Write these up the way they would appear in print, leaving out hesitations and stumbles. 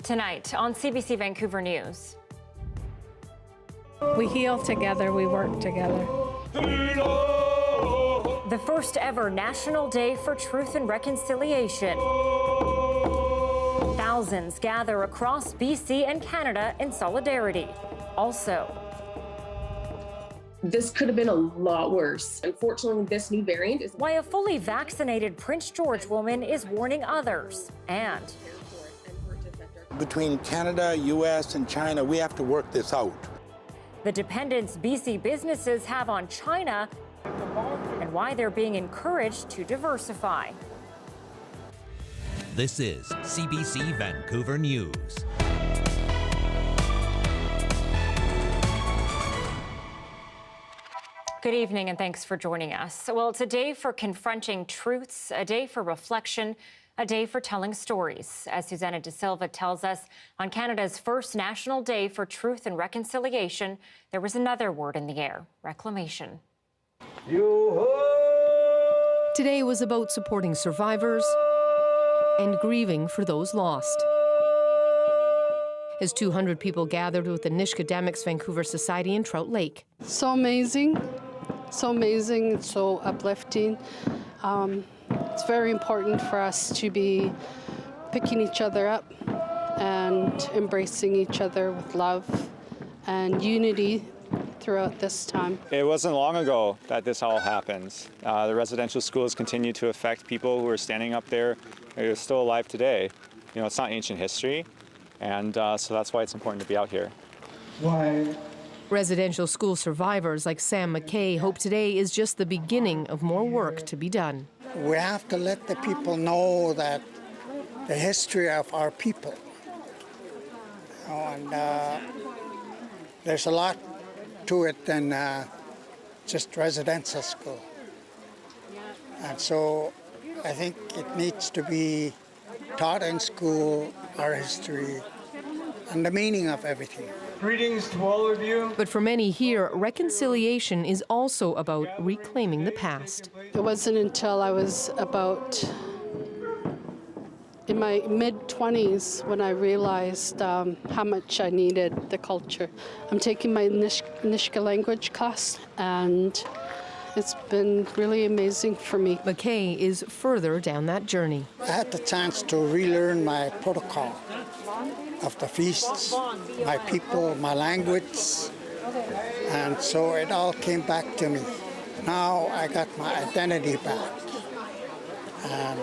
Tonight on CBC Vancouver News. We heal together, we work together. The first ever National Day for Truth and Reconciliation. Thousands gather across BC and Canada in solidarity. Also, this could have been a lot worse. Unfortunately, this new variant is why a fully vaccinated Prince George woman is warning others. And between Canada, U.S., and China, we have to work this out. The dependence BC businesses have on China and why they're being encouraged to diversify. This is CBC Vancouver News. Good evening and thanks for joining us. Well, it's a day for confronting truths, a day for reflection, a day for telling stories. As Susanna De Silva tells us, on Canada's first National Day for Truth and Reconciliation, there was another word in the air: reclamation. Today was about supporting survivors and grieving for those lost. As 200 people gathered with the Nishkademics Vancouver Society in Trout Lake. So amazing, it's so uplifting. It's very important for us to be picking each other up and embracing each other with love and unity throughout this time. It wasn't long ago that this all happens. The residential schools continue to affect people who are standing up there. They're still alive today. You know, it's not ancient history, and so that's why it's important to be out here. Why? Residential school survivors like Sam McKay hope today is just the beginning of more work to be done. We have to let the people know that the history of our people. And there's a lot to it than just residential school. And so I think it needs to be taught in school, our history, and the meaning of everything. Greetings to all of you. But for many here, reconciliation is also about reclaiming the past. It wasn't until I was about in my mid-20s when I realized how much I needed the culture. I'm taking my Nishka language class, and it's been really amazing for me. McKay is further down that journey. I had the chance to relearn my protocol of the feasts, my people, my language, and so it all came back to me. Now I got my identity back, and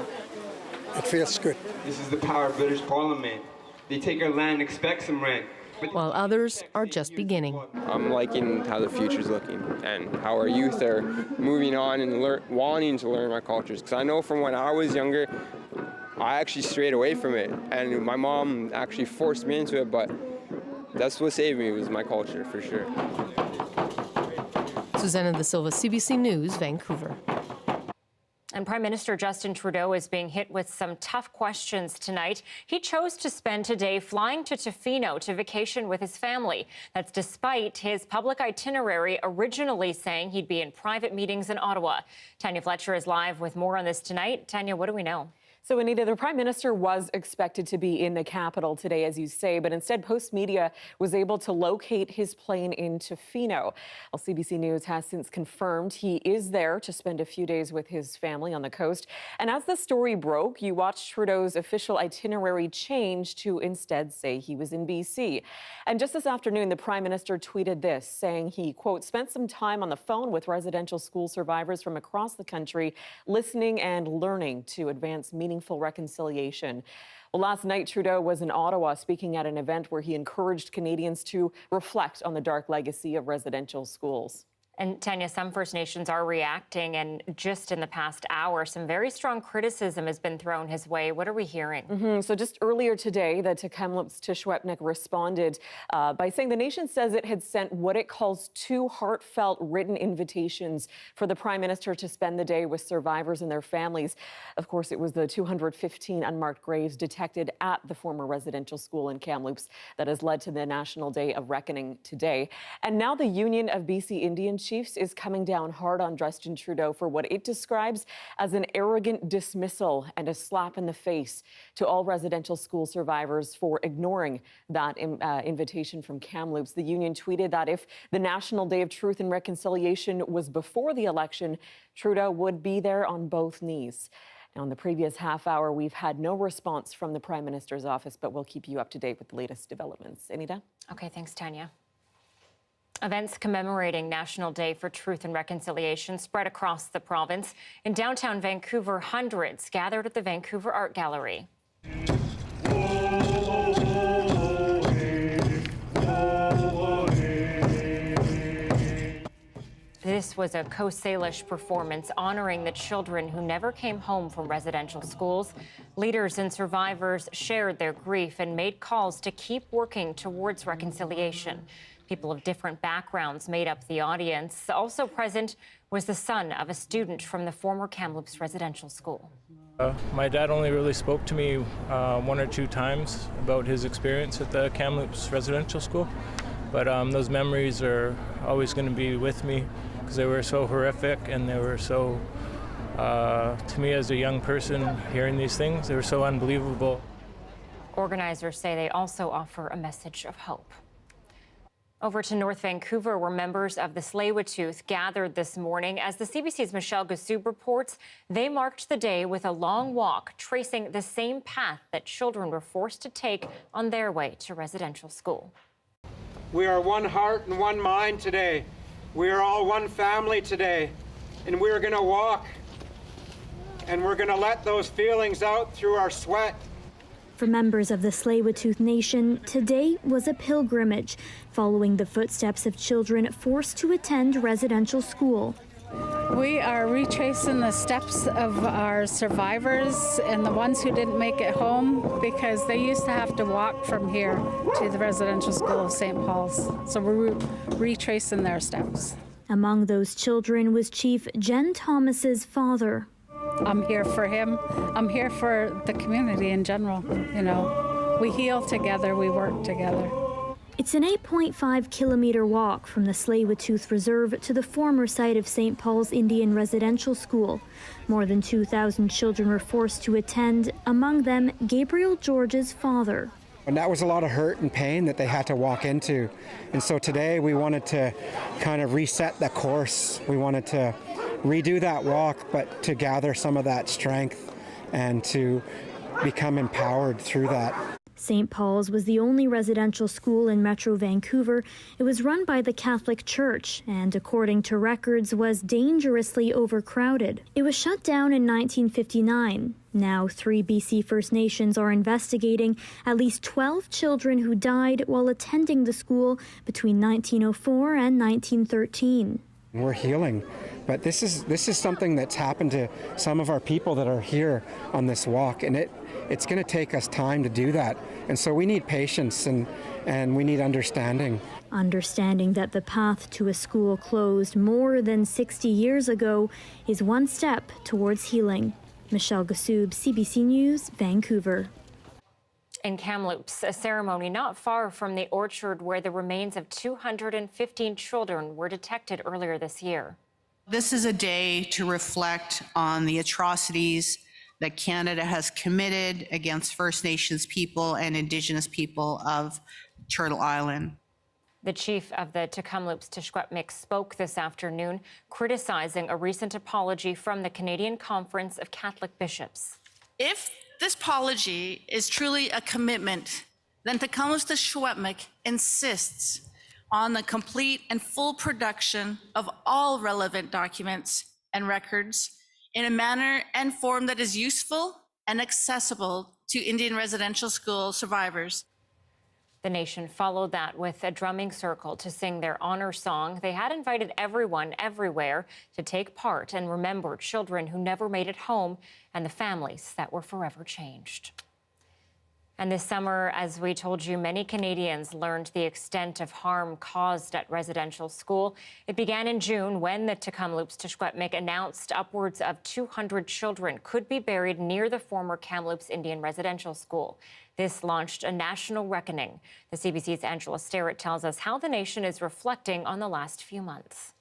it feels good. This is the power of British Parliament. They take our land and expect some rent. While others are just beginning. I'm liking how the future's looking and how our youth are moving on and wanting to learn our cultures. Because I know from when I was younger, I actually strayed away from it. And my mom actually forced me into it, but that's what saved me, was my culture, for sure. Susanna De Silva, CBC News, Vancouver. And Prime Minister Justin Trudeau is being hit with some tough questions tonight. He chose to spend today flying to Tofino to vacation with his family. That's despite his public itinerary originally saying he'd be in private meetings in Ottawa. Tanya Fletcher is live with more on this tonight. Tanya, what do we know? So, Anita, the Prime Minister was expected to be in the capital today, as you say, but instead Post Media was able to locate his plane in Tofino. Well, CBC News has since confirmed he is there to spend a few days with his family on the coast. And as the story broke, you watched Trudeau's official itinerary change to instead say he was in BC. And just this afternoon, the Prime Minister tweeted this, saying he, quote, spent some time on the phone with residential school survivors from across the country, listening and learning to advance meaningful reconciliation. Well, last night, Trudeau was in Ottawa speaking at an event where he encouraged Canadians to reflect on the dark legacy of residential schools. And Tanya, some First Nations are reacting, and just in the past hour, some very strong criticism has been thrown his way. What are we hearing? So just earlier today, the Tk'emlúps Tishwepnik responded by saying the nation says it had sent what it calls 2 heartfelt written invitations for the Prime Minister to spend the day with survivors and their families. Of course, it was the 215 unmarked graves detected at the former residential school in Kamloops that has led to the National Day of Reckoning today. And now the Union of BC Indian Chiefs is coming down hard on Justin Trudeau for what it describes as an arrogant dismissal and a slap in the face to all residential school survivors for ignoring that invitation from Kamloops. The union tweeted that if the National Day of Truth and Reconciliation was before the election, Trudeau would be there on both knees. Now, in the previous half hour, we've had no response from the Prime Minister's office, but we'll keep you up to date with the latest developments. Anita? Okay, thanks, Tanya. Events commemorating National Day for Truth and Reconciliation spread across the province. In downtown Vancouver, hundreds gathered at the Vancouver Art Gallery. This was a Coast Salish performance honoring the children who never came home from residential schools. Leaders and survivors shared their grief and made calls to keep working towards reconciliation. People of different backgrounds made up the audience. Also present was the son of a student from the former Kamloops residential school. My dad only really spoke to me one or two times about his experience at the Kamloops residential school, but those memories are always going to be with me because they were so horrific and they were so, to me as a young person hearing these things, they were so unbelievable. Organizers say they also offer a message of hope. Over to North Vancouver, where members of the Tsleil-Waututh gathered this morning. As the CBC's Michelle Gassoub reports, they marked the day with a long walk, tracing the same path that children were forced to take on their way to residential school. We are one heart and one mind today. We are all one family today, and we're going to walk, and we're going to let those feelings out through our sweat. For members of the Tsleil-Waututh Nation, today was a pilgrimage, following the footsteps of children forced to attend residential school. We are retracing the steps of our survivors and the ones who didn't make it home because they used to have to walk from here to the residential school of St. Paul's. So we're retracing their steps. Among those children was Chief Jen Thomas's father. I'm here for him. I'm here for the community in general. You know, we heal together, we work together. It's an 8.5-kilometer walk from the Tsleil-Waututh Reserve to the former site of St. Paul's Indian Residential School. More than 2,000 children were forced to attend, among them Gabriel George's father. And that was a lot of hurt and pain that they had to walk into. And so today we wanted to kind of reset the course. We wanted to redo that walk, but to gather some of that strength and to become empowered through that. St. Paul's was the only residential school in Metro Vancouver. It was run by the Catholic Church and, according to records, was dangerously overcrowded. It was shut down in 1959. Now, 3 BC First Nations are investigating at least 12 children who died while attending the school between 1904 and 1913. We're healing, but this is something that's happened to some of our people that are here on this walk, and it's going to take us time to do that. And so we need patience and we need understanding. Understanding that the path to a school closed more than 60 years ago is one step towards healing. Michelle Gassoub, CBC News, Vancouver. In Kamloops, a ceremony not far from the orchard where the remains of 215 children were detected earlier this year. This is a day to reflect on the atrocities that Canada has committed against First Nations people and Indigenous people of Turtle Island. The chief of the Tk'emlúps-Teshkwetmik spoke this afternoon, criticizing a recent apology from the Canadian Conference of Catholic Bishops. If this apology is truly a commitment, then Tk'emlúps-Teshkwetmik insists on the complete and full production of all relevant documents and records in a manner and form that is useful and accessible to Indian residential school survivors. The nation followed that with a drumming circle to sing their honor song. They had invited everyone everywhere to take part and remember children who never made it home and the families that were forever changed. And this summer, as we told you, many Canadians learned the extent of harm caused at residential school. It began in June when the Tk'emlúps-Teshkwetmik announced upwards of 200 children could be buried near the former Kamloops Indian Residential School. This launched a national reckoning. The CBC's Angela Sterrett tells us how the nation is reflecting on the last few months.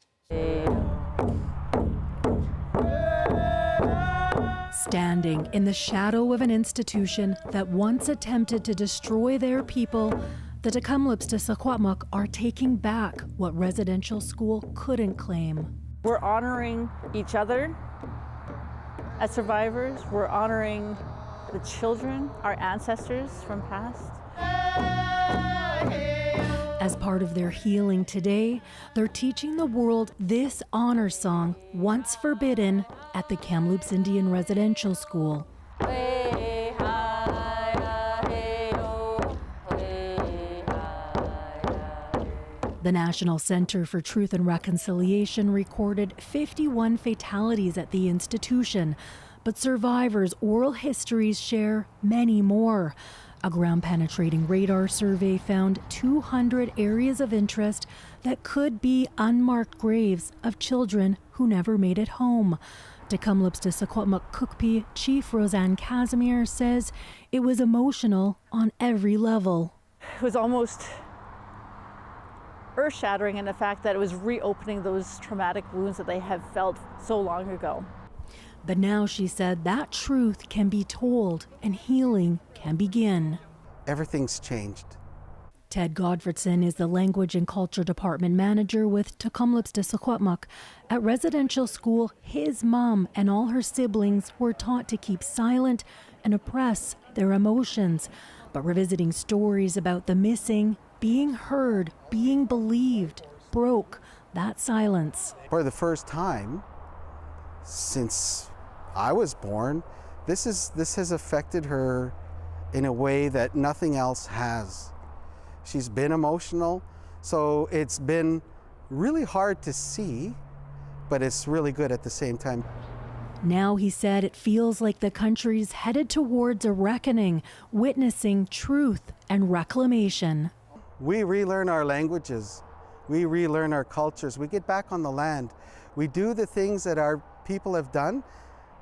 Standing in the shadow of an institution that once attempted to destroy their people, the Tecumlip's Secwepemc are taking back what residential school couldn't claim. We're honoring each other as survivors. We're honoring the children, our ancestors from past. As part of their healing today, they're teaching the world this honor song, once forbidden, at the Kamloops Indian Residential School. The National Center for Truth and Reconciliation recorded 51 fatalities at the institution, but survivors' oral histories share many more. A ground-penetrating radar survey found 200 areas of interest that could be unmarked graves of children who never made it home. Tecumlip's Secwepemc Cookpee Chief Roseanne Casimir says it was emotional on every level. It was almost earth-shattering in the fact that it was reopening those traumatic wounds that they have felt so long ago. But now, she said, that truth can be told and healing can begin. Everything's changed. Ted Godfredson is the Language and Culture Department Manager with Tecumlip's Secwepemc. At residential school, his mom and all her siblings were taught to keep silent and oppress their emotions. But revisiting stories about the missing, being heard, being believed, broke that silence. For the first time since I was born, this has affected her in a way that nothing else has. She's been emotional, so it's been really hard to see, but it's really good at the same time. Now, he said, it feels like the country's headed towards a reckoning, witnessing truth and reclamation. We relearn our languages. We relearn our cultures. We get back on the land. We do the things that our people have done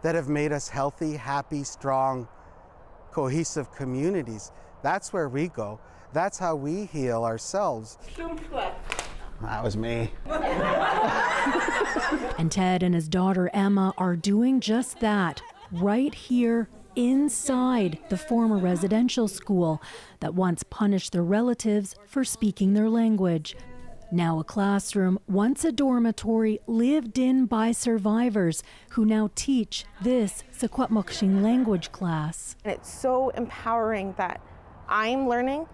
that have made us healthy, happy, strong, cohesive communities. That's where we go. That's how we heal ourselves. That was me. And Ted and his daughter Emma are doing just that, right here inside the former residential school that once punished their relatives for speaking their language. Now a classroom, once a dormitory, lived in by survivors who now teach this Secwepemc language class. And it's so empowering that I'm learning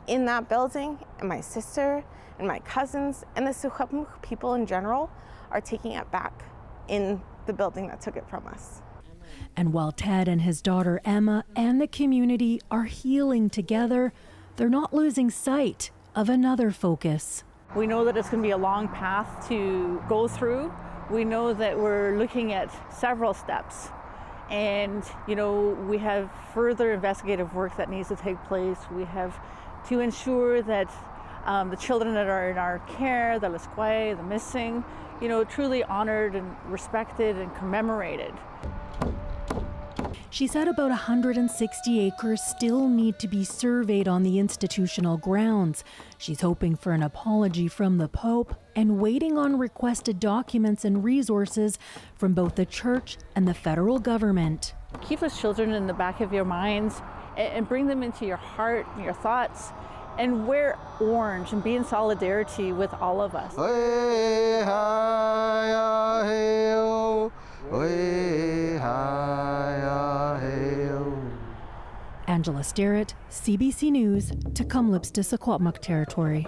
in that building, and my sister and my cousins and the Secwepemc people in general are taking it back in the building that took it from us. And while Ted and his daughter Emma and the community are healing together, they're not losing sight of another focus. We know that it's going to be a long path to go through. We know that we're looking at several steps. And, we have further investigative work that needs to take place. We have to ensure that the children that are in our care, the Lesquay, the missing, truly honored and respected and commemorated. She said about 160 acres still need to be surveyed on the institutional grounds. She's hoping for an apology from the Pope and waiting on requested documents and resources from both the church and the federal government. Keep those children in the back of your minds and bring them into your heart and your thoughts, and wear orange and be in solidarity with all of us. Angela Sterrett, CBC News, Tecumlip's Secwepemc territory.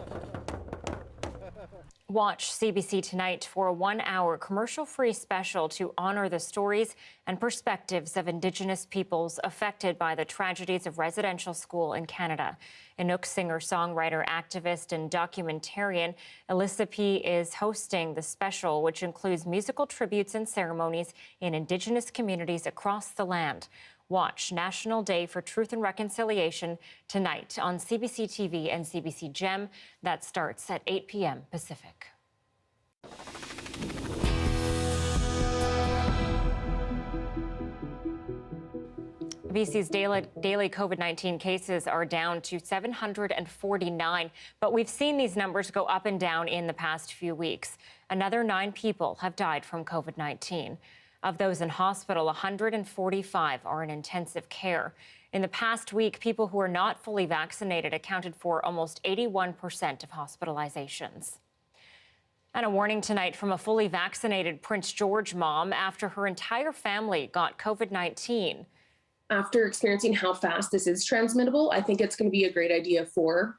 Watch CBC tonight for a 1-hour commercial-free special to honor the stories and perspectives of Indigenous peoples affected by the tragedies of residential school in Canada. Inuk singer-songwriter, activist, and documentarian Alyssa P. is hosting the special, which includes musical tributes and ceremonies in Indigenous communities across the land. Watch National Day for Truth and Reconciliation tonight on CBC TV and CBC Gem. That starts at 8 p.m. Pacific. BC's daily COVID-19 cases are down to 749, but we've seen these numbers go up and down in the past few weeks. Another 9 people have died from COVID-19. Of those in hospital, 145 are in intensive care. In the past week, people who are not fully vaccinated accounted for almost 81% of hospitalizations. And a warning tonight from a fully vaccinated Prince George mom after her entire family got COVID-19. After experiencing how fast this is transmittable, I think it's going to be a great idea for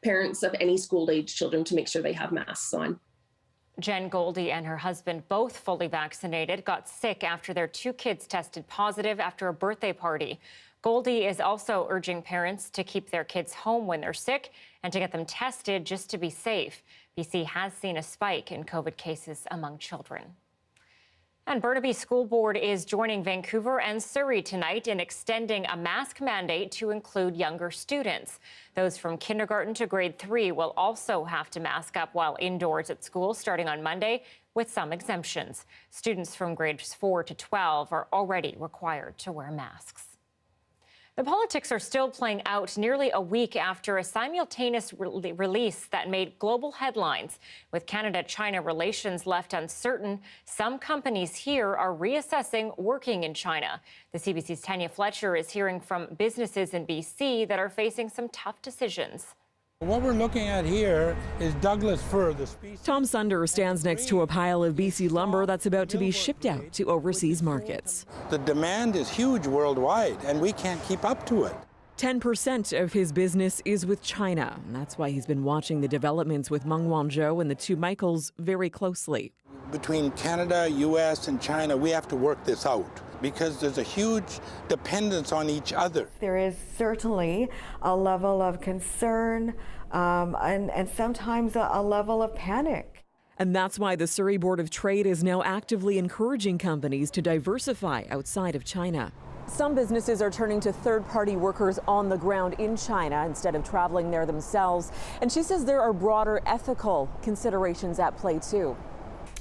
parents of any school-age children to make sure they have masks on. Jen Goldie and her husband, both fully vaccinated, got sick after their 2 kids tested positive after a birthday party. Goldie is also urging parents to keep their kids home when they're sick and to get them tested just to be safe. BC has seen a spike in COVID cases among children. And Burnaby School Board is joining Vancouver and Surrey tonight in extending a mask mandate to include younger students. Those from kindergarten to grade 3 will also have to mask up while indoors at school starting on Monday, with some exemptions. Students from grades 4 to 12 are already required to wear masks. The politics are still playing out nearly a week after a simultaneous release that made global headlines. With Canada-China relations left uncertain, some companies here are reassessing working in China. The CBC's Tanya Fletcher is hearing from businesses in BC that are facing some tough decisions. What we're looking at here is Douglas fir, the species. Tom Sunder stands next to a pile of BC lumber that's about to be shipped out to overseas markets. The demand is huge worldwide, and we can't keep up to it. 10% of his business is with China, and that's why he's been watching the developments with Meng Wanzhou and the 2 Michaels very closely. Between Canada, U.S., and China, we have to work this out because there's a huge dependence on each other. There is certainly a level of concern and sometimes a level of panic. And that's why the Surrey Board of Trade is now actively encouraging companies to diversify outside of China. Some businesses are turning to third-party workers on the ground in China instead of traveling there themselves. And she says there are broader ethical considerations at play, too.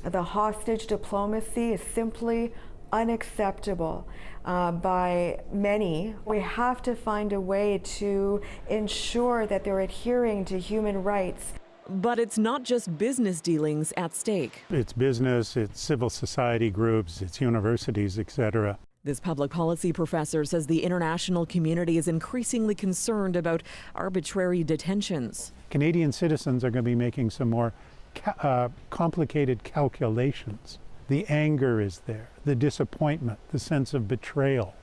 The hostage diplomacy is simply unacceptable by many. We have to find a way to ensure that they're adhering to human rights. But it's not just business dealings at stake. It's business, it's civil society groups, it's universities, etc. This public policy professor says the international community is increasingly concerned about arbitrary detentions. Canadian citizens are going to be making some more complicated calculations. The anger is there, the disappointment, the sense of betrayal.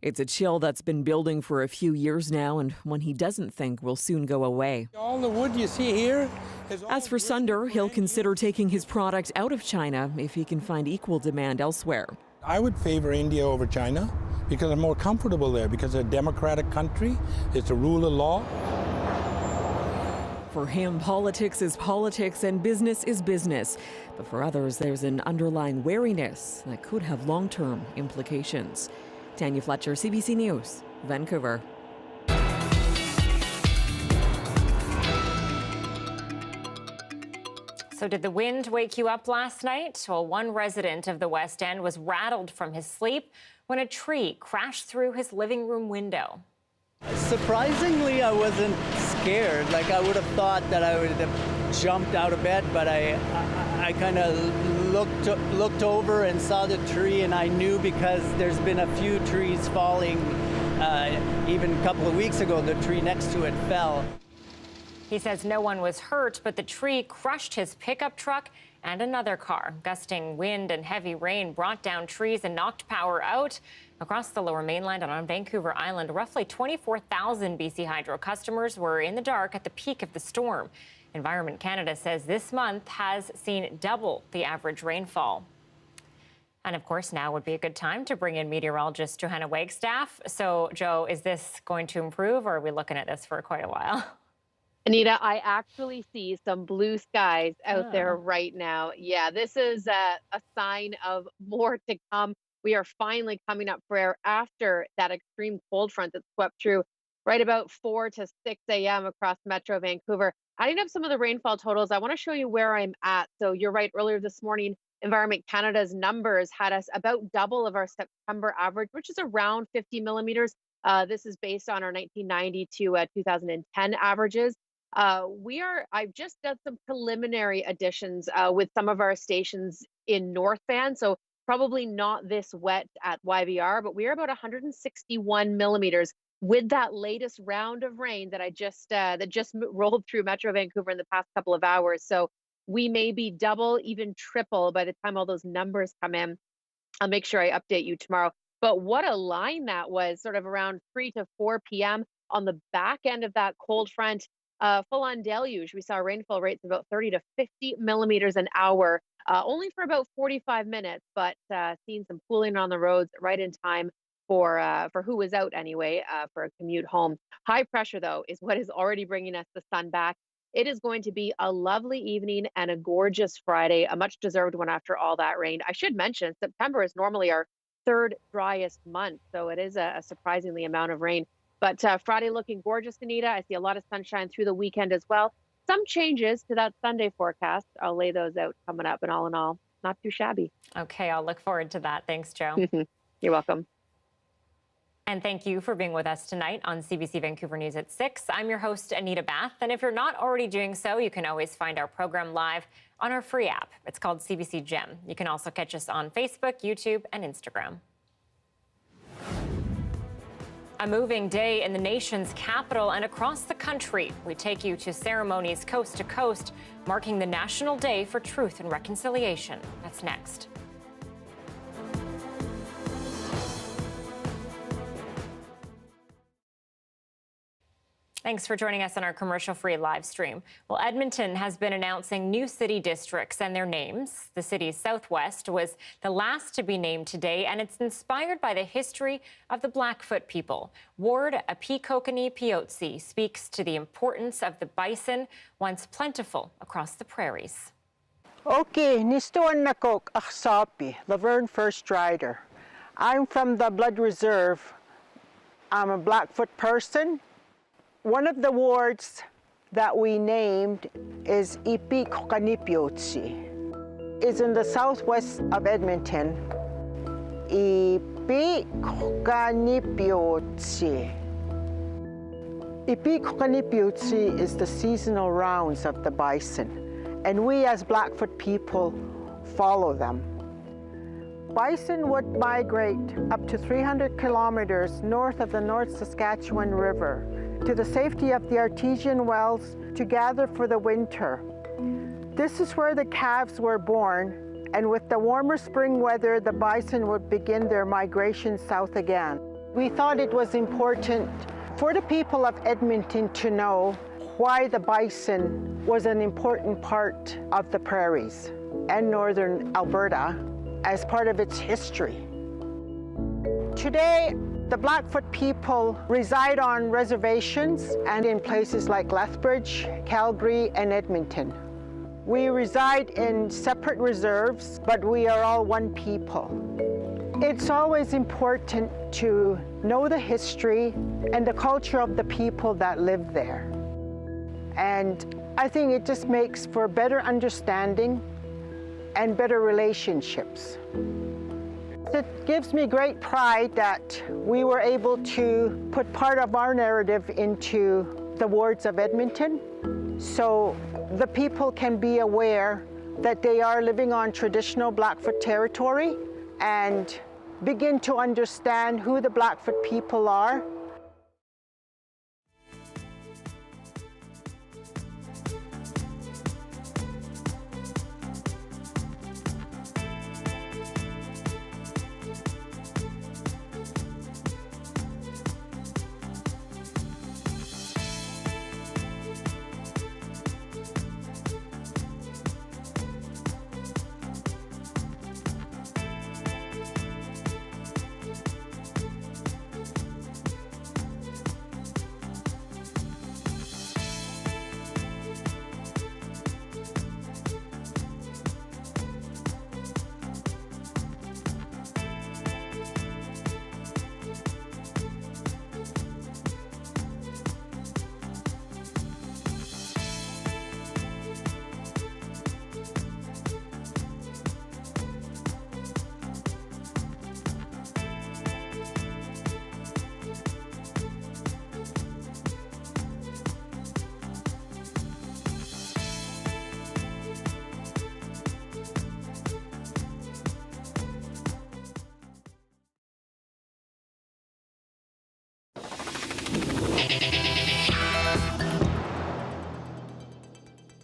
It's a chill that's been building for a few years now, and one he doesn't think will soon go away. All the wood you see here is... As for Sunder, he'll consider taking his product out of China if he can find equal demand elsewhere. I would favor India over China because I'm more comfortable there, because it's a democratic country, it's a rule of law. For him, politics is politics and business is business. But for others, there's an underlying wariness that could have long-term implications. Tanya Fletcher, CBC News, Vancouver. So did the wind wake you up last night? Well, one resident of the West End was rattled from his sleep when a tree crashed through his living room window. Surprisingly, I wasn't scared. Like, I would have thought that I would have jumped out of bed, but I kind of looked over and saw the tree, and I knew because there's been a few trees falling. Even a couple of weeks ago, the tree next to it fell. He says no one was hurt, but the tree crushed his pickup truck and another car. Gusting wind and heavy rain brought down trees and knocked power out. Across the Lower Mainland and on Vancouver Island, roughly 24,000 BC Hydro customers were in the dark at the peak of the storm. Environment Canada says this month has seen double the average rainfall. And of course, now would be a good time to bring in meteorologist Johanna Wagstaffe. So, Joe, is this going to improve, or are we looking at this for quite a while? Anita, I actually see some blue skies out there right now. Yeah, this is a sign of more to come. We are finally coming up for air after that extreme cold front that swept through right about 4 to 6 a.m. across Metro Vancouver. Adding up some of the rainfall totals, I want to show you where I'm at. So you're right, earlier this morning, Environment Canada's numbers had us about double of our September average, which is around 50 millimeters. This is based on our 1990 to 2010 averages. I've just done some preliminary additions with some of our stations in North Van, so probably not this wet at YVR, but we are about 161 millimeters with that latest round of rain that rolled through Metro Vancouver in the past couple of hours. So we may be double, even triple by the time all those numbers come in. I'll make sure I update you tomorrow. But what a line that was, sort of around 3 to 4 p.m. on the back end of that cold front, full-on deluge. We saw rainfall rates of about 30 to 50 millimeters an hour, only for about 45 minutes, but seeing some cooling on the roads right in time for who was out anyway, for a commute home. High pressure, though, is what is already bringing us the sun back. It is going to be a lovely evening and a gorgeous Friday, a much deserved one after all that rain. I should mention September is normally our third driest month, so it is a surprisingly amount of rain. But Friday looking gorgeous, Anita. I see a lot of sunshine through the weekend as well. Some changes to that Sunday forecast. I'll lay those out coming up, and all in all, not too shabby. Okay, I'll look forward to that. Thanks, Joe. You're welcome. And thank you for being with us tonight on CBC Vancouver News at 6. I'm your host, Anita Bathe. And if you're not already doing so, you can always find our program live on our free app. It's called CBC Gem. You can also catch us on Facebook, YouTube, and Instagram. A moving day in the nation's capital and across the country. We take you to ceremonies coast to coast, marking the National Day for Truth and Reconciliation. That's next. Thanks for joining us on our commercial-free live stream. Well, Edmonton has been announcing new city districts and their names. The city's Southwest was the last to be named today, and it's inspired by the history of the Blackfoot people. Ward Apikokani Piotsi speaks to the importance of the bison, once plentiful across the prairies. Okay, Nistoan Nakok Aksapi, Laverne First Rider. I'm from the Blood Reserve. I'm a Blackfoot person. One of the wards that we named is Ipikokanipiotsi. It's in the southwest of Edmonton. Ipikokanipiotsi. Ipikokanipiotsi is the seasonal rounds of the bison, and we as Blackfoot people follow them. Bison would migrate up to 300 kilometers north of the North Saskatchewan River to the safety of the artesian wells to gather for the winter. This is where the calves were born, and with the warmer spring weather, the bison would begin their migration south again. We thought it was important for the people of Edmonton to know why the bison was an important part of the prairies and northern Alberta as part of its history. Today, the Blackfoot people reside on reservations and in places like Lethbridge, Calgary, and Edmonton. We reside in separate reserves, but we are all one people. It's always important to know the history and the culture of the people that live there. And I think it just makes for better understanding and better relationships. It gives me great pride that we were able to put part of our narrative into the wards of Edmonton, so the people can be aware that they are living on traditional Blackfoot territory and begin to understand who the Blackfoot people are.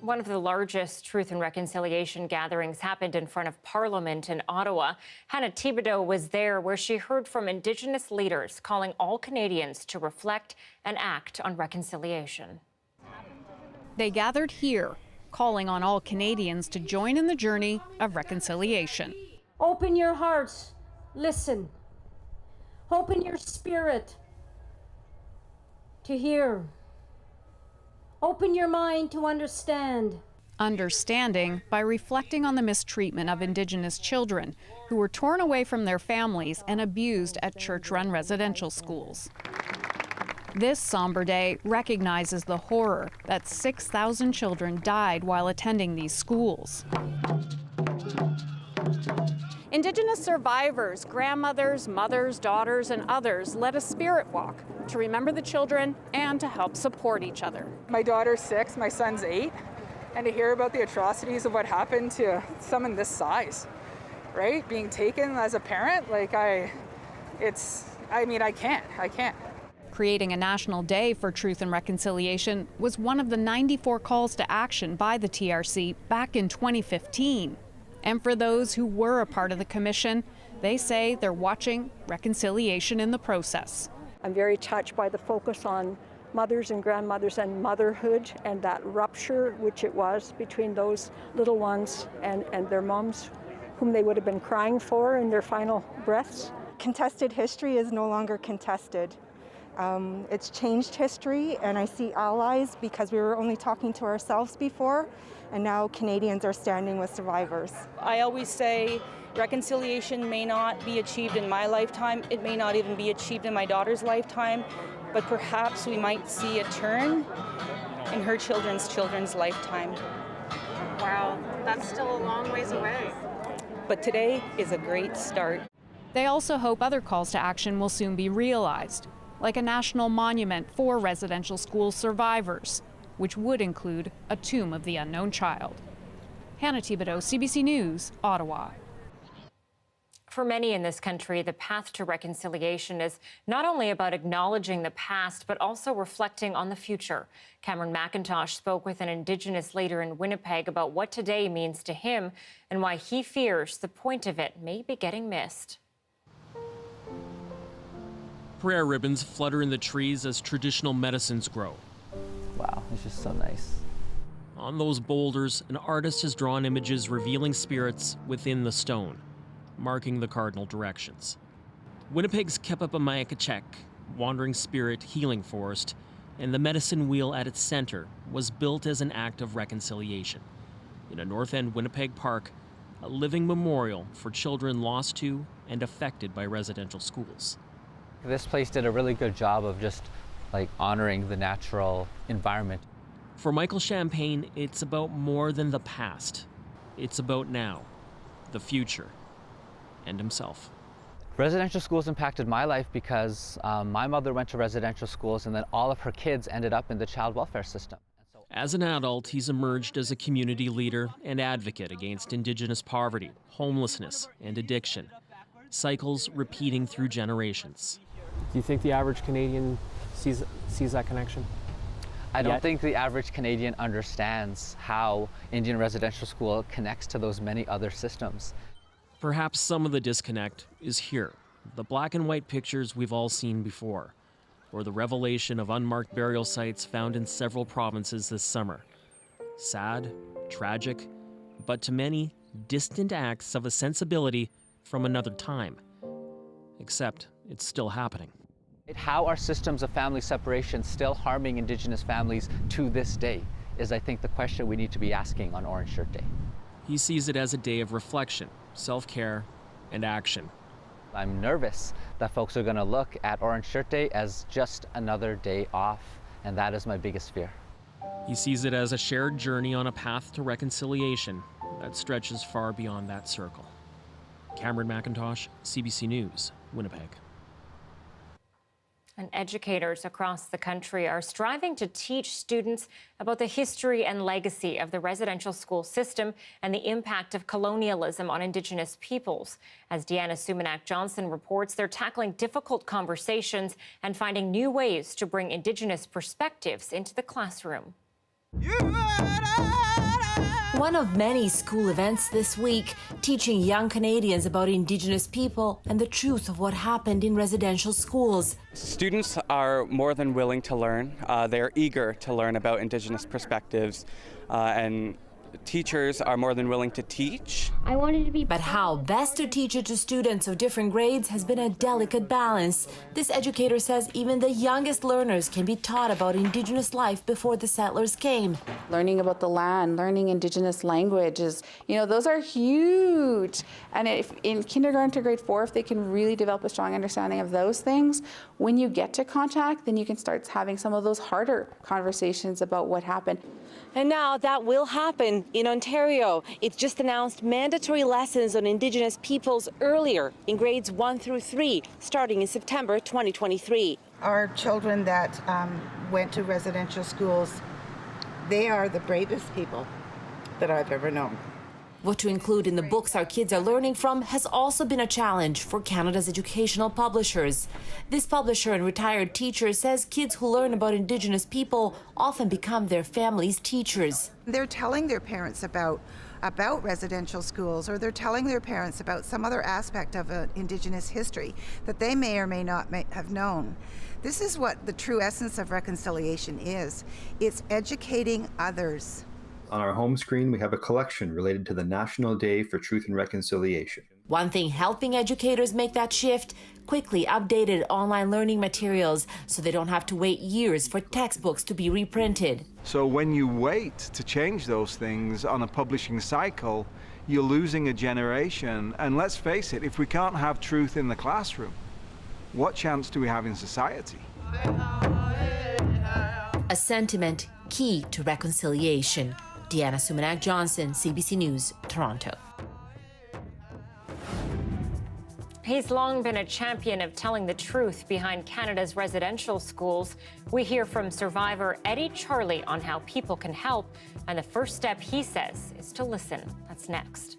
One of the largest Truth and Reconciliation gatherings happened in front of Parliament in Ottawa. Anita Bathe was there, where she heard from Indigenous leaders calling all Canadians to reflect and act on reconciliation. They gathered here, calling on all Canadians to join in the journey of reconciliation. Open your hearts, listen. Open your spirit to hear. Open your mind to understand. Understanding by reflecting on the mistreatment of Indigenous children who were torn away from their families and abused at church-run residential schools. This somber day recognizes the horror that 6,000 children died while attending these schools. Indigenous survivors, grandmothers, mothers, daughters, and others led a spirit walk to remember the children and to help support each other. My daughter's 6, my son's 8, and to hear about the atrocities of what happened to someone this size, right? Being taken as a parent, like I can't. Creating a national day for truth and reconciliation was one of the 94 calls to action by the TRC back in 2015. And for those who were a part of the commission, they say they're watching reconciliation in the process. I'm very touched by the focus on mothers and grandmothers and motherhood and that rupture which it was between those little ones and their moms, whom they would have been crying for in their final breaths. Contested history is no longer contested. It's changed history, and I see allies because we were only talking to ourselves before, and now Canadians are standing with survivors. I always say reconciliation may not be achieved in my lifetime, it may not even be achieved in my daughter's lifetime, but perhaps we might see a turn in her children's lifetime. Wow, that's still a long ways away. But today is a great start. They also hope other calls to action will soon be realized, like a national monument for residential school survivors, which would include a tomb of the unknown child. Anita Bathe, CBC News, Ottawa. For many in this country, the path to reconciliation is not only about acknowledging the past, but also reflecting on the future. Cameron McIntosh spoke with an Indigenous leader in Winnipeg about what today means to him and why he fears the point of it may be getting missed. Prayer ribbons flutter in the trees as traditional medicines grow. Wow, it's just so nice. On those boulders, an artist has drawn images revealing spirits within the stone, marking the cardinal directions. Winnipeg's Kepapamayakachek, Wandering Spirit Healing Forest, and the medicine wheel at its center was built as an act of reconciliation. In a North End Winnipeg park, a living memorial for children lost to and affected by residential schools. This place did a really good job of just honoring the natural environment. For Michael Champagne, it's about more than the past. It's about now, the future, and himself. Residential schools impacted my life because my mother went to residential schools and then all of her kids ended up in the child welfare system. As an adult, he's emerged as a community leader and advocate against Indigenous poverty, homelessness, and addiction. Cycles repeating through generations. Do you think the average Canadian sees that connection? I don't think the average Canadian understands how Indian residential school connects to those many other systems. Perhaps some of the disconnect is here, the black and white pictures we've all seen before, or the revelation of unmarked burial sites found in several provinces this summer. Sad, tragic, but to many, distant acts of a sensibility from another time. Except it's still happening. How are systems of family separation still harming Indigenous families to this day is, I think, the question we need to be asking on Orange Shirt Day. He sees it as a day of reflection, self-care, and action. I'm nervous that folks are going to look at Orange Shirt Day as just another day off, and that is my biggest fear. He sees it as a shared journey on a path to reconciliation that stretches far beyond that circle. Cameron McIntosh, CBC News, Winnipeg. And educators across the country are striving to teach students about the history and legacy of the residential school system and the impact of colonialism on Indigenous peoples. As Deanna Sumanak-Johnson reports, they're tackling difficult conversations and finding new ways to bring Indigenous perspectives into the classroom. You One of many school events this week, teaching young Canadians about Indigenous people and the truth of what happened in residential schools. Students are more than willing to learn. They're eager to learn about Indigenous perspectives, and teachers are more than willing to teach. I wanted to be. But how best to teach it to students of different grades has been a delicate balance. This educator says even the youngest learners can be taught about Indigenous life before the settlers came. Learning about the land, learning Indigenous languages, those are huge. And if in kindergarten to grade 4, if they can really develop a strong understanding of those things, when you get to contact, then you can start having some of those harder conversations about what happened. And now that will happen in Ontario. It's just announced mandatory lessons on Indigenous peoples earlier in grades 1 through 3, starting in September 2023. Our children that went to residential schools, they are the bravest people that I've ever known. What to include in the books our kids are learning from has also been a challenge for Canada's educational publishers. This publisher and retired teacher says kids who learn about Indigenous people often become their family's teachers. They're telling their parents about residential schools, or they're telling their parents about some other aspect of Indigenous history that they may or may not have known. This is what the true essence of reconciliation is. It's educating others. On our home screen, we have a collection related to the National Day for Truth and Reconciliation. One thing helping educators make that shift, quickly updated online learning materials so they don't have to wait years for textbooks to be reprinted. So when you wait to change those things on a publishing cycle, you're losing a generation. And let's face it, if we can't have truth in the classroom, what chance do we have in society? A sentiment key to reconciliation. Deanna Sumanak-Johnson, CBC News, Toronto. He's long been a champion of telling the truth behind Canada's residential schools. We hear from survivor Eddie Charlie on how people can help, and the first step, he says, is to listen. That's next.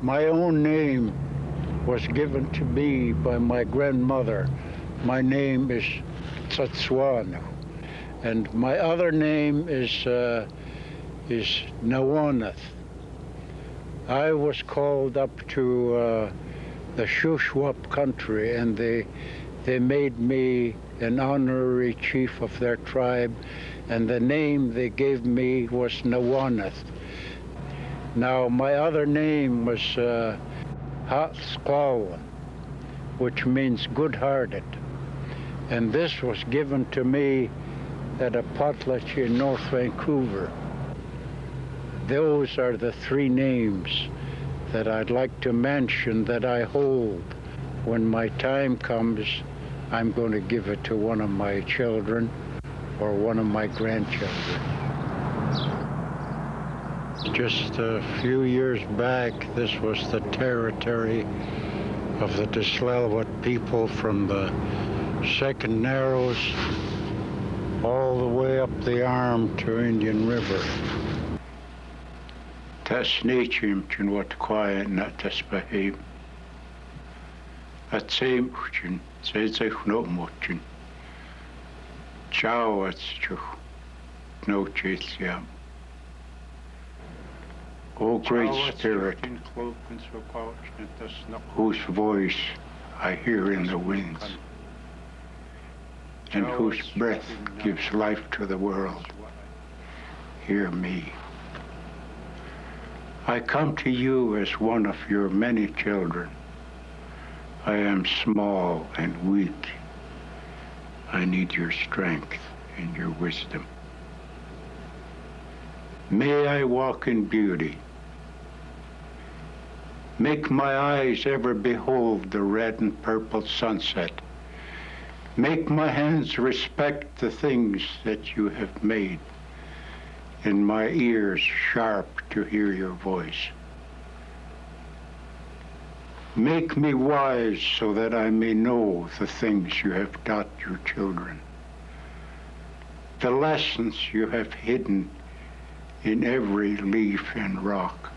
My own name was given to me by my grandmother. My name is Tsatswana, and my other name is Nawanath. I was called up to the Shuswap country, and they made me an honorary chief of their tribe, and the name they gave me was Nawanath. Now, my other name was Hatsqawa, which means good-hearted. And this was given to me at a potlatch in North Vancouver. Those are the three names that I'd like to mention that I hold. When my time comes, I'm going to give it to one of my children or one of my grandchildren. Just a few years back, this was the territory of the Tsleil-Waututh people from the Second Narrows all the way up the arm to Indian River. Tasnachim chinwatkwaya nataspahim. Atsemuchin, sezechnomochin. Chawatchuch, no chitliam. O Great Spirit, whose voice I hear in the winds, and whose breath gives life to the world, hear me. I come to you as one of your many children. I am small and weak. I need your strength and your wisdom. May I walk in beauty. Make my eyes ever behold the red and purple sunset. Make my hands respect the things that you have made, and my ears sharp to hear your voice. Make me wise so that I may know the things you have taught your children. the lessons you have hidden in every leaf and rock.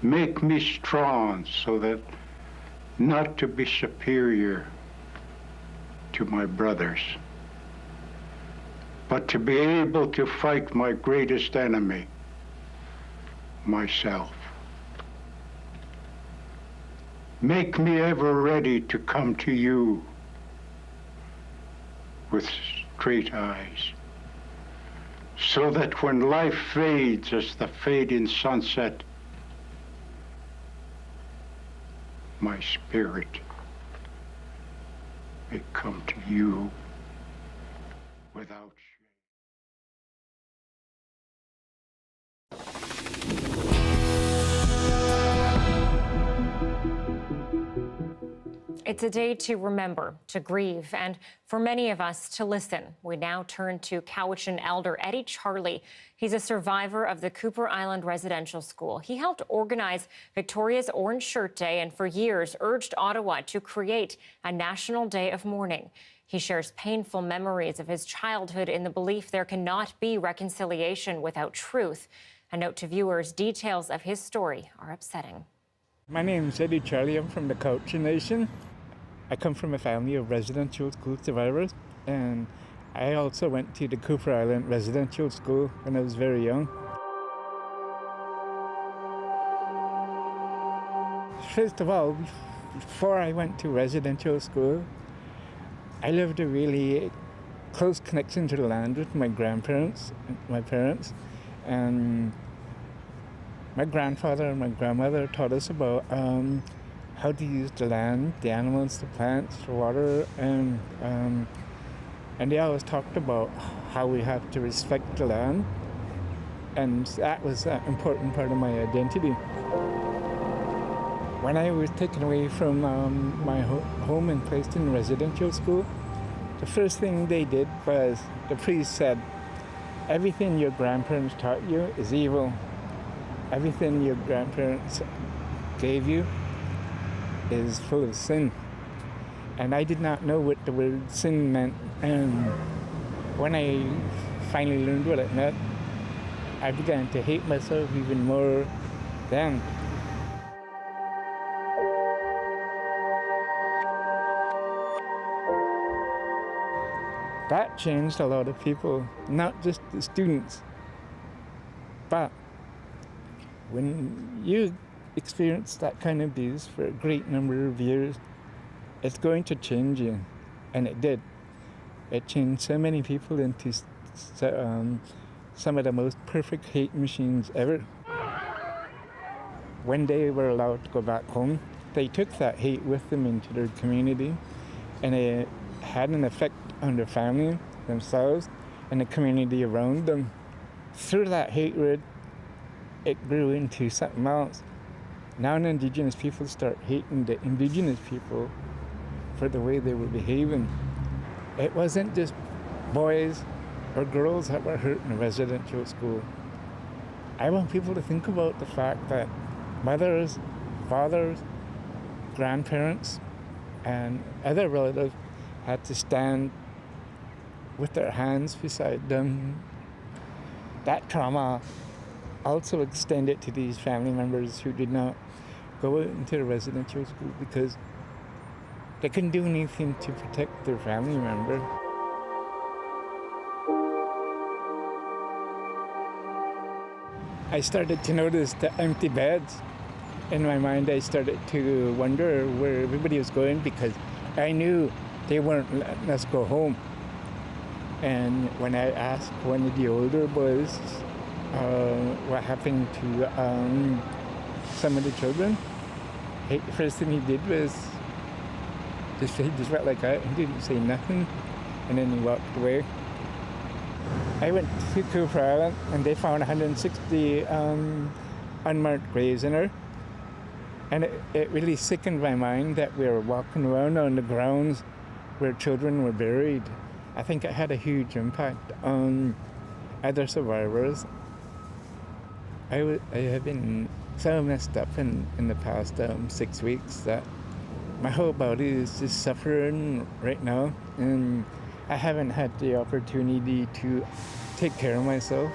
Make me strong so that not to be superior to my brothers, but to be able to fight my greatest enemy, myself. Make me ever ready to come to you with straight eyes, so that when life fades as the fading sunset, my spirit may come to you without It's a day to remember, to grieve, and for many of us to listen. We now turn to Cowichan elder Eddie Charlie. He's a survivor of the Cooper Island Residential School. He helped organize Victoria's Orange Shirt Day and for years urged Ottawa to create a national day of mourning. He shares painful memories of his childhood in the belief there cannot be reconciliation without truth. A note to viewers, details of his story are upsetting. My name is Eddie Charlie. I'm from the Cowichan Nation. I come from a family of residential school survivors, and I also went to the Cooper Island Residential School when I was very young. First of all, before I went to residential school, I lived a really close connection to the land with my grandparents, my parents, and my grandfather and my grandmother taught us about how to use the land, the animals, the plants, the water, and they always talked about how we have to respect the land, and that was an important part of my identity. When I was taken away from my home and placed in residential school, the first thing they did was the priest said, "Everything your grandparents taught you is evil. Everything your grandparents gave you is full of sin." And I did not know what the word sin meant. And when I finally learned what it meant, I began to hate myself even more then. That changed a lot of people, not just the students, but when you experience that kind of abuse for a great number of years, it's going to change you, and it did. It changed so many people into some of the most perfect hate machines ever. When they were allowed to go back home, they took that hate with them into their community, and it had an effect on their family, themselves, and the community around them. Through that hatred, it grew into something else. Now the Indigenous people start hating the Indigenous people for the way they were behaving. It wasn't just boys or girls that were hurt in a residential school. I want people to think about the fact that mothers, fathers, grandparents, and other relatives had to stand with their hands beside them. That trauma also extended to these family members who did not go into the residential school because they couldn't do anything to protect their family member. I started to notice the empty beds. In my mind, I started to wonder where everybody was going because I knew they weren't letting us go home. And when I asked one of the older boys what happened to some of the children, the first thing he did was he just went like that. He didn't say nothing, and then he walked away. I went to Cooper Island, and they found 160 unmarked graves in there. And it really sickened my mind that we were walking around on the grounds where children were buried. I think it had a huge impact on other survivors. I have been so messed up in the past 6 weeks that my whole body is just suffering right now. And I haven't had the opportunity to take care of myself.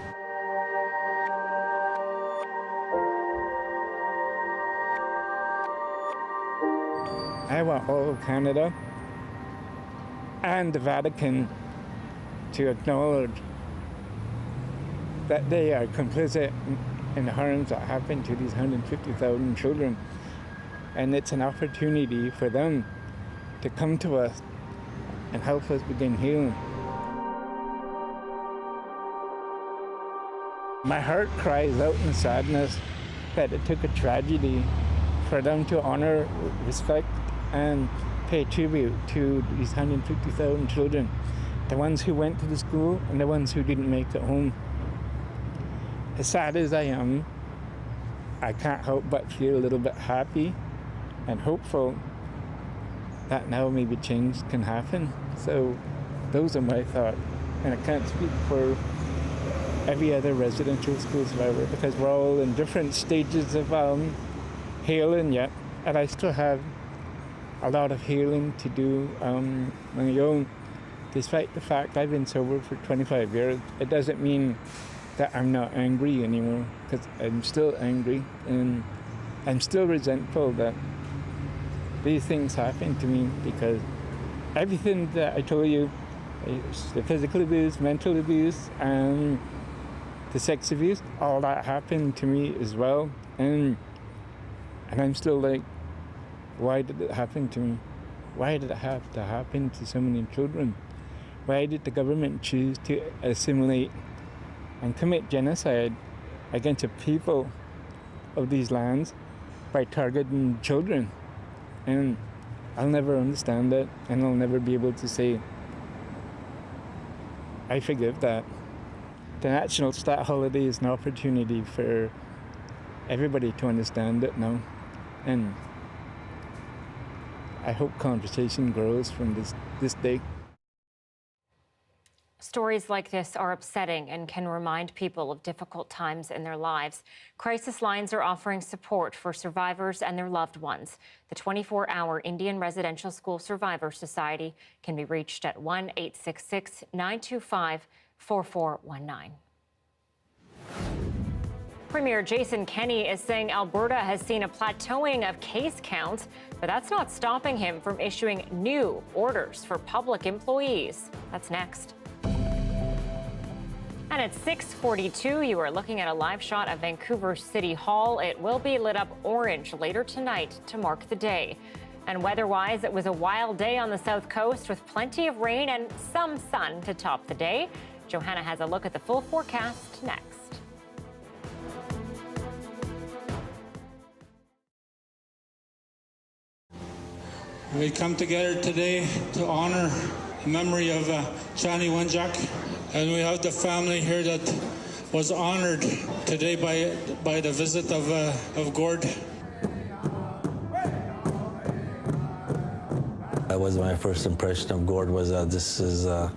I want all of Canada and the Vatican to acknowledge that they are complicit in the harms that happen to these 150,000 children. And it's an opportunity for them to come to us and help us begin healing. My heart cries out in sadness that it took a tragedy for them to honor, respect, and pay tribute to these 150,000 children, the ones who went to the school and the ones who didn't make it home. As sad as I am, I can't help but feel a little bit happy and hopeful that now maybe change can happen. So those are my thoughts. And I can't speak for every other residential school survivor because we're all in different stages of healing yet. And I still have a lot of healing to do on my own. Despite the fact I've been sober for 25 years, it doesn't mean that I'm not angry anymore, because I'm still angry and I'm still resentful that these things happen to me, because everything that I told you, the physical abuse, mental abuse, and the sex abuse, all that happened to me as well. And I'm still like, why did it happen to me? Why did it have to happen to so many children? Why did the government choose to assimilate and commit genocide against the people of these lands by targeting children? And I'll never understand that, and I'll never be able to say, I forgive that. The National Stat Holiday is an opportunity for everybody to understand it now. And I hope conversation grows from this day. Stories like this are upsetting and can remind people of difficult times in their lives. Crisis lines are offering support for survivors and their loved ones. The 24-hour Indian Residential School Survivor Society can be reached at 1-866-925-4419. Premier Jason Kenney is saying Alberta has seen a plateauing of case counts, but that's not stopping him from issuing new orders for public employees. That's next. And at 6:42, you are looking at a live shot of Vancouver City Hall. It will be lit up orange later tonight to mark the day. And weather-wise, it was a wild day on the South Coast with plenty of rain and some sun to top the day. Johanna has a look at the full forecast next. We come together today to honor the memory of Johnny Wenjack, and we have the family here that was honored today by the visit of Gord. That was my first impression of Gord, was that this is a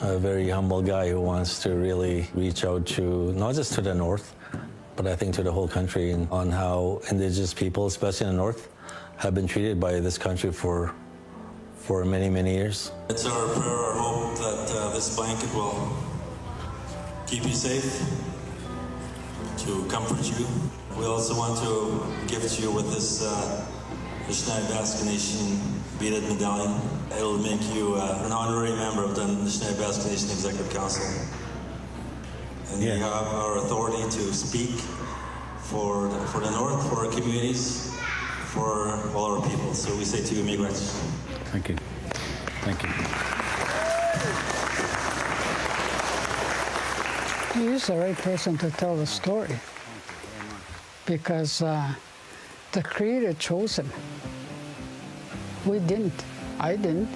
very humble guy who wants to really reach out to, not just to the North, but I think to the whole country, and on how Indigenous people, especially in the North, have been treated by this country for many, many years. It's our prayer, our hope that this blanket will keep you safe, to comfort you. We also want to gift you with this Anishinaabe Basque Nation beaded medallion. It'll make you an honorary member of the Anishinaabe Basque Nation Executive Council. And you have our authority to speak for the North, for our communities, for all our people. So we say to you, miigwech. Thank you. Thank you. He is the right person to tell the story, because the Creator chose him. We didn't. I didn't.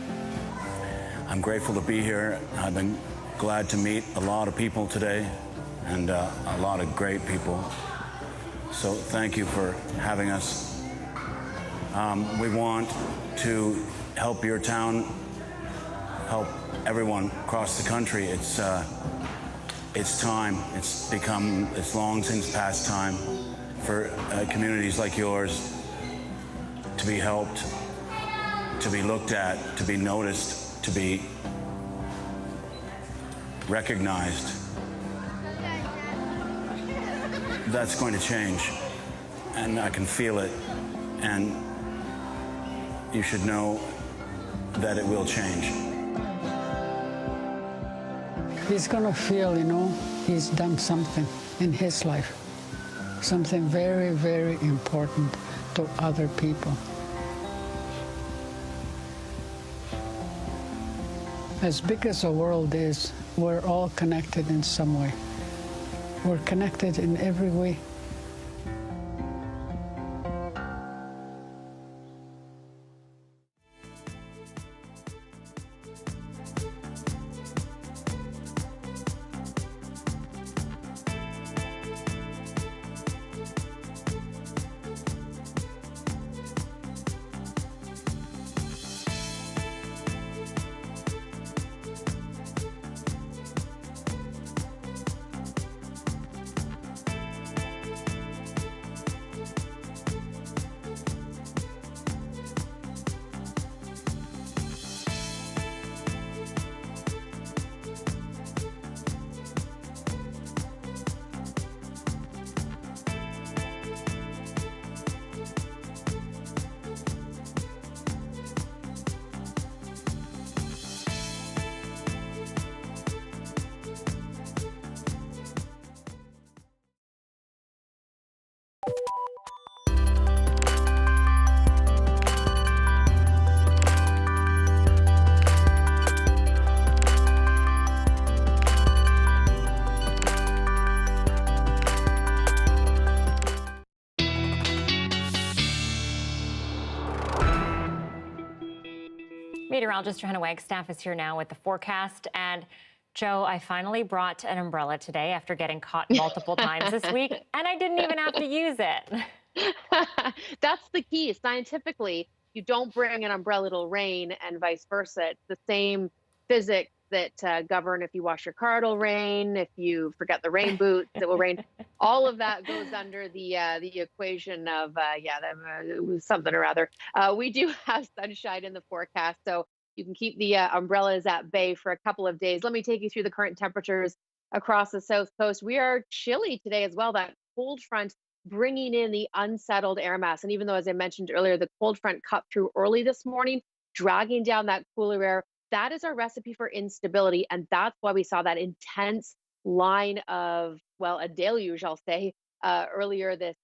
I'm grateful to be here. I've been glad to meet a lot of people today, and a lot of great people. So thank you for having us. We want to help your town, help everyone across the country. It's time. It's long since past time for communities like yours to be helped, to be looked at, to be noticed, to be recognized. That's going to change, and I can feel it, and you should know that it will change. He's gonna feel, you know, he's done something in his life, something very, very important to other people. As big as the world is, we're all connected in some way. We're connected in every way. Meteorologist Johanna Wagstaffe is here now with the forecast. And Joe, I finally brought an umbrella today after getting caught multiple times this week, and I didn't even have to use it. That's the key. Scientifically, you don't bring an umbrella, it'll rain, and vice versa. It's the same physics that govern if you wash your car, it'll rain. If you forget the rain boots, it will rain. All of that goes under the equation of something or other. We do have sunshine in the forecast, so you can keep the umbrellas at bay for a couple of days. Let me take you through the current temperatures across the south coast. We are chilly today as well. That cold front bringing in the unsettled air mass. And even though, as I mentioned earlier, the cold front cut through early this morning, dragging down that cooler air, that is our recipe for instability. And that's why we saw that intense line of, well, a deluge, I'll say, earlier this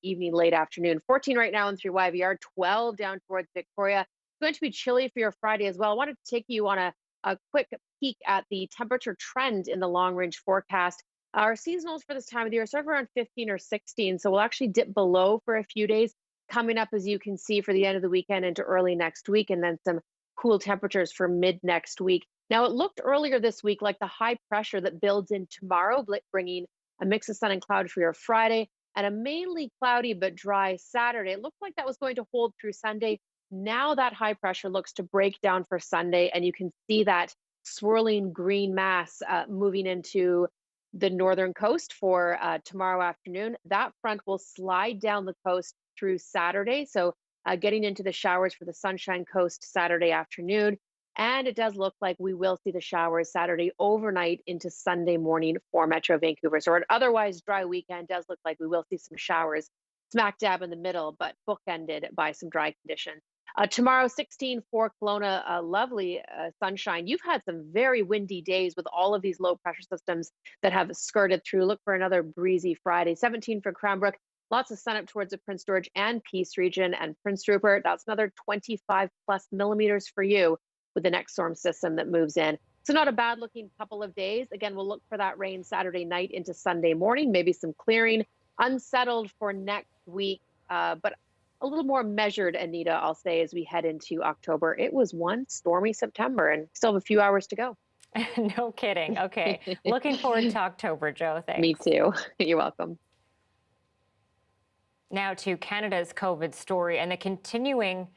evening, late afternoon. 14 right now in through YVR, 12 down towards Victoria. It's going to be chilly for your Friday as well. I wanted to take you on a quick peek at the temperature trend in the long range forecast. Our seasonals for this time of the year are around 15 or 16, so we'll actually dip below for a few days coming up, as you can see, for the end of the weekend into early next week, and then some cool temperatures for mid next week. Now, it looked earlier this week like the high pressure that builds in tomorrow, bringing a mix of sun and cloud for your Friday and a mainly cloudy but dry Saturday. It looked like that was going to hold through Sunday. Now that high pressure looks to break down for Sunday, and you can see that swirling green mass moving into the northern coast for tomorrow afternoon. That front will slide down the coast through Saturday, so getting into the showers for the Sunshine Coast Saturday afternoon. And it does look like we will see the showers Saturday overnight into Sunday morning for Metro Vancouver. So an otherwise dry weekend does look like we will see some showers smack dab in the middle, but bookended by some dry conditions. Tomorrow, 16 for Kelowna, lovely sunshine. You've had some very windy days with all of these low pressure systems that have skirted through. Look for another breezy Friday. 17 for Cranbrook. Lots of sun up towards the Prince George and Peace region, and Prince Rupert. That's another 25 plus millimeters for you with the next storm system that moves in. So not a bad looking couple of days. Again, we'll look for that rain Saturday night into Sunday morning, maybe some clearing. Unsettled for next week, but a little more measured, Anita, I'll say, as we head into October. It was one stormy September, and still have a few hours to go. No kidding. Okay. Looking forward to October, Joe. Thanks. Me too. You're welcome. Now to Canada's COVID story and the continuing,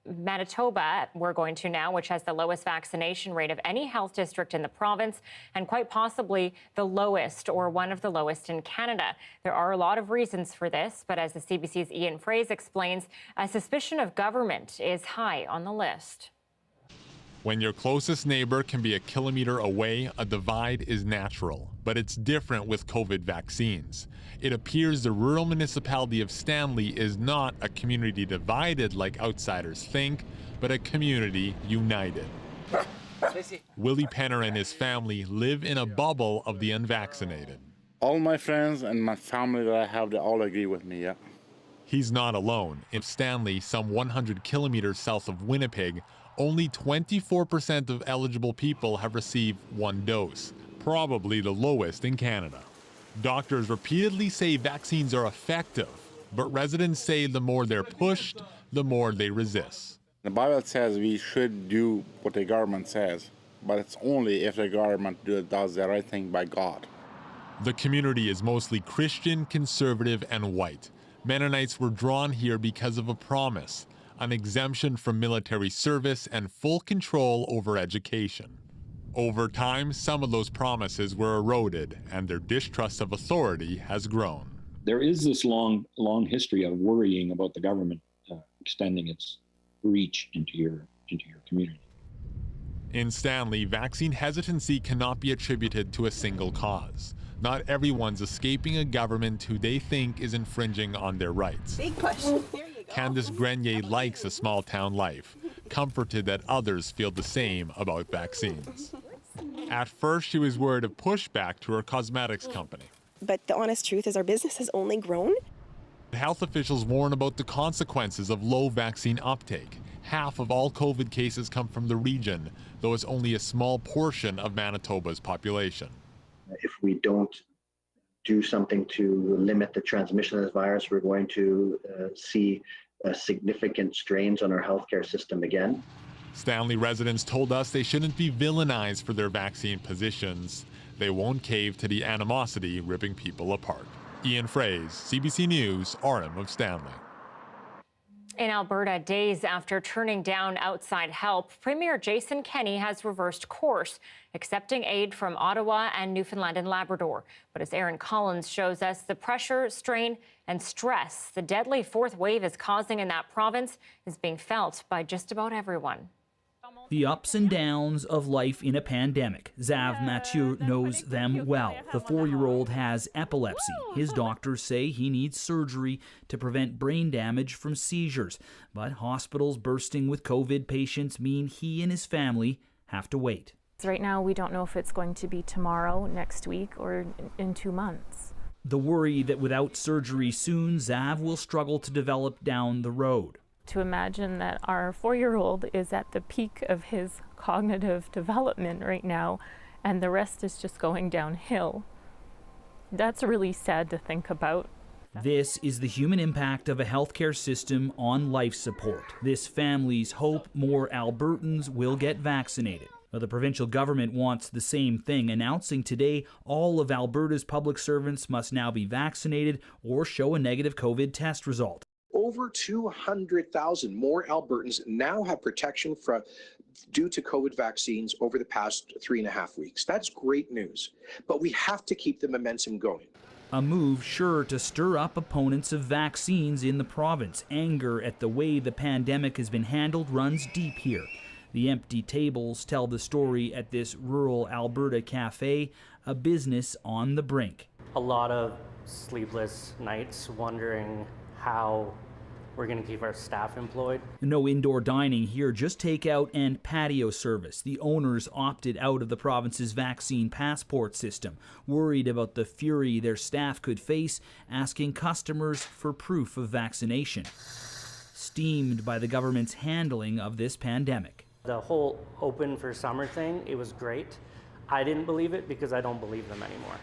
Manitoba, we're going to now, which has the lowest vaccination rate of any health district in the province, and quite possibly the lowest or one of the lowest in Canada. There are a lot of reasons for this, but as the CBC's Ian Fraze explains, a suspicion of government is high on the list. When your closest neighbor can be a kilometer away, a divide is natural. But it's different with COVID vaccines. It appears the rural municipality of Stanley is not a community divided like outsiders think, but a community united. Willie Penner and his family live in a bubble of the unvaccinated. All my friends and my family that I have, they all agree with me, yeah. He's not alone. In Stanley, some 100 kilometers south of Winnipeg, only 24% of eligible people have received one dose, probably the lowest in Canada. Doctors repeatedly say vaccines are effective, but residents say the more they're pushed, the more they resist. The Bible says we should do what the government says, but it's only if the government does the right thing by God. The community is mostly Christian, conservative, and white. Mennonites were drawn here because of a promise, an exemption from military service and full control over education. Over time, some of those promises were eroded, and their distrust of authority has grown. There is this long history of worrying about the government extending its reach into your community. In Stanley, vaccine hesitancy cannot be attributed to a single cause. Not everyone's escaping a government who they think is infringing on their rights. Big question. There you go. Candace Grenier likes a small town life, comforted that others feel the same about vaccines. At first, she was worried of pushback to her cosmetics company. But the honest truth is our business has only grown. Health officials warn about the consequences of low vaccine uptake. Half of all COVID cases come from the region, though it's only a small portion of Manitoba's population. If we don't do something to limit the transmission of this virus, we're going to see significant strains on our healthcare system again. Stanley residents told us they shouldn't be villainized for their vaccine positions. They won't cave to the animosity ripping people apart. Ian Fraze, CBC News, RM of Stanley. In Alberta, days after turning down outside help, Premier Jason Kenney has reversed course, accepting aid from Ottawa and Newfoundland and Labrador. But as Aaron Collins shows us, the pressure, strain, and stress the deadly fourth wave is causing in that province is being felt by just about everyone. The ups and downs of life in a pandemic. Zav Mathieu knows them well. The 4-year-old has epilepsy. His doctors say he needs surgery to prevent brain damage from seizures. But hospitals bursting with COVID patients mean he and his family have to wait. Right now, we don't know if it's going to be tomorrow, next week, or in 2 months. The worry that without surgery soon, Zav will struggle to develop down the road. To imagine that our 4-year-old is at the peak of his cognitive development right now, and the rest is just going downhill. That's really sad to think about. This is the human impact of a healthcare system on life support. This family's hope more Albertans will get vaccinated. Well, the provincial government wants the same thing, announcing today all of Alberta's public servants must now be vaccinated or show a negative COVID test result. Over 200,000 more Albertans now have protection due to COVID vaccines over the past 3.5 weeks. That's great news, but we have to keep the momentum going. A move sure to stir up opponents of vaccines in the province. Anger at the way the pandemic has been handled runs deep here. The empty tables tell the story at this rural Alberta cafe, a business on the brink. A lot of sleepless nights wondering how we're going to keep our staff employed. No indoor dining here, just takeout and patio service. The owners opted out of the province's vaccine passport system, worried about the fury their staff could face, asking customers for proof of vaccination. Steamed by the government's handling of this pandemic. The whole open for summer thing, it was great. I didn't believe it because I don't believe them anymore.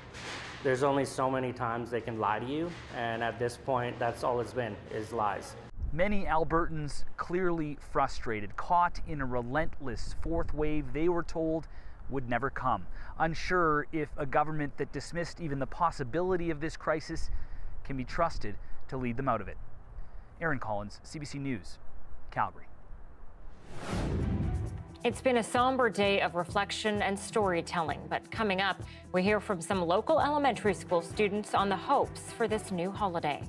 There's only so many times they can lie to you, and at this point, that's all it's been, is lies. Many Albertans clearly frustrated, caught in a relentless fourth wave they were told would never come. Unsure if a government that dismissed even the possibility of this crisis can be trusted to lead them out of it. Aaron Collins, CBC News, Calgary. It's been a somber day of reflection and storytelling, but coming up, we hear from some local elementary school students on the hopes for this new holiday.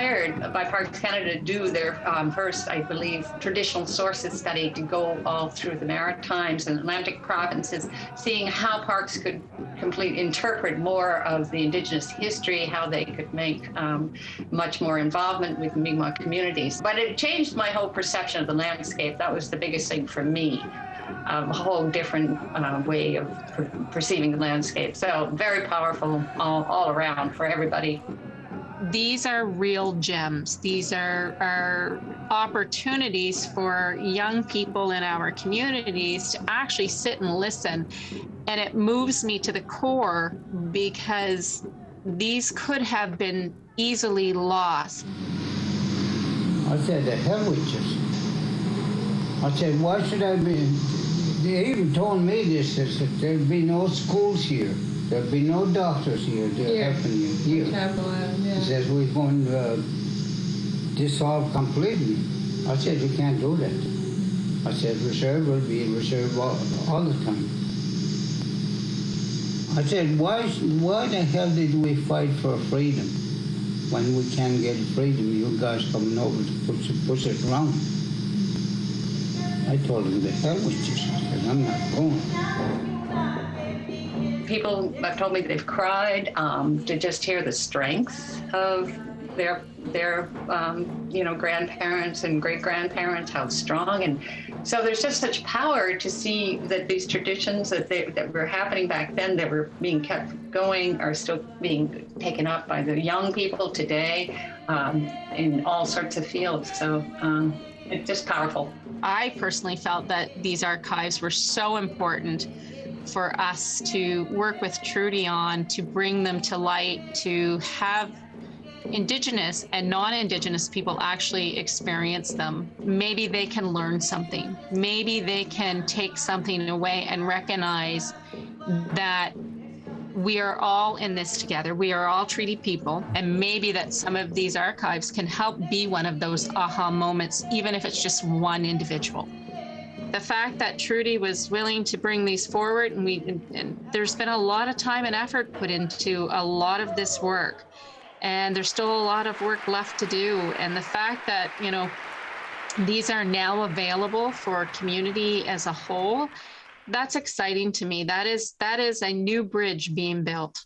inspired by Parks Canada to do their first, I believe, traditional sources study to go all through the Maritimes and Atlantic provinces, seeing how parks could interpret more of the Indigenous history, how they could make much more involvement with Mi'kmaq communities. But it changed my whole perception of the landscape. That was the biggest thing for me. A whole different way of perceiving the landscape. So very powerful all around for everybody. These are real gems. These are opportunities for young people in our communities to actually sit and listen. And it moves me to the core because these could have been easily lost. I said, the hell with you. I said, why should I be? They even told me this, that there'd be no schools here. There'd be no doctors here. Here. He says, we're going to dissolve completely. I said, we can't do that. I said, reserve will be reserve all the time. I said, why the hell did we fight for freedom when we can't get freedom? You guys coming over to push it around. I told him, the hell with you. I said, I'm not going. People have told me they've cried to just hear the strength of their grandparents and great-grandparents, how strong. And so there's just such power to see that these traditions that were happening back then, that were being kept going, are still being taken up by the young people today in all sorts of fields. So it's just powerful. I personally felt that these archives were so important for us to work with Trudy on, to bring them to light, to have Indigenous and non-Indigenous people actually experience them. Maybe they can learn something. Maybe they can take something away and recognize that we are all in this together. We are all treaty people, and maybe that some of these archives can help be one of those aha moments, even if it's just one individual. The fact that Trudy was willing to bring these forward, and there's been a lot of time and effort put into a lot of this work, and there's still a lot of work left to do. And the fact that, these are now available for community as a whole, that's exciting to me. That is a new bridge being built.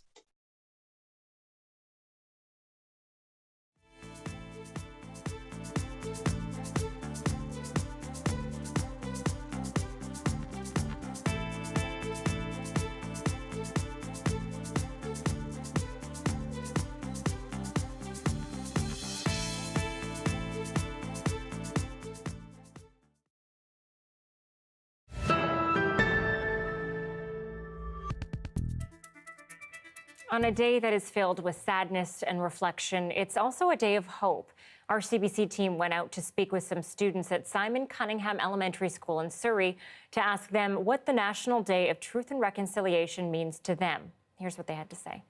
On a day that is filled with sadness and reflection, it's also a day of hope. Our CBC team went out to speak with some students at Simon Cunningham Elementary School in Surrey to ask them what the National Day of Truth and Reconciliation means to them. Here's what they had to say.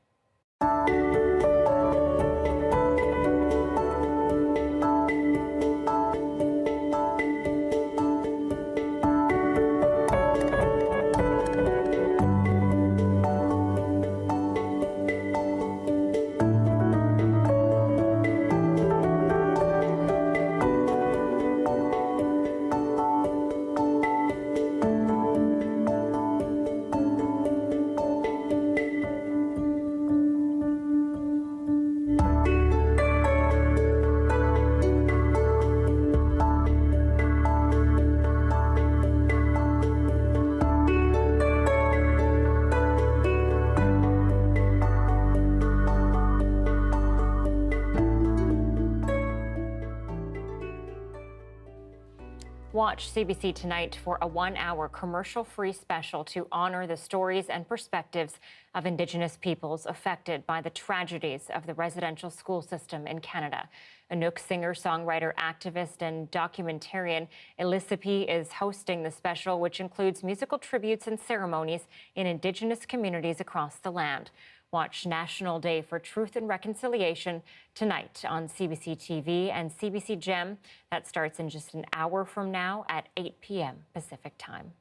Watch CBC Tonight for a 1-hour commercial-free special to honor the stories and perspectives of Indigenous peoples affected by the tragedies of the residential school system in Canada. Inuk singer, songwriter, activist, and documentarian Elissa P. is hosting the special, which includes musical tributes and ceremonies in Indigenous communities across the land. Watch National Day for Truth and Reconciliation tonight on CBC TV and CBC Gem. That starts in just an hour from now at 8 p.m. Pacific Time.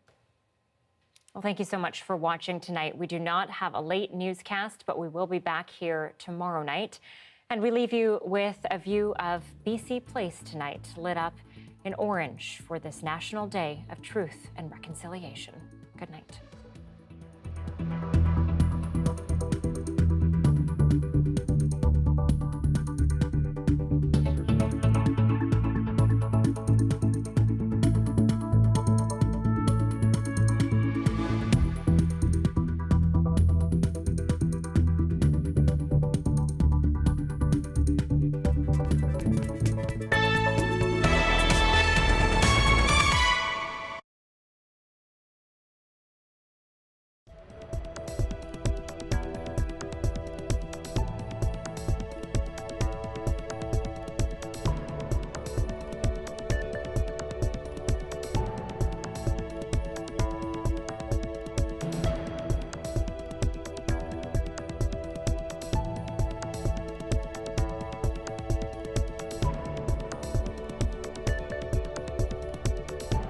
Well, thank you so much for watching tonight. We do not have a late newscast, but we will be back here tomorrow night. And we leave you with a view of BC Place tonight, lit up in orange for this National Day of Truth and Reconciliation. Good night.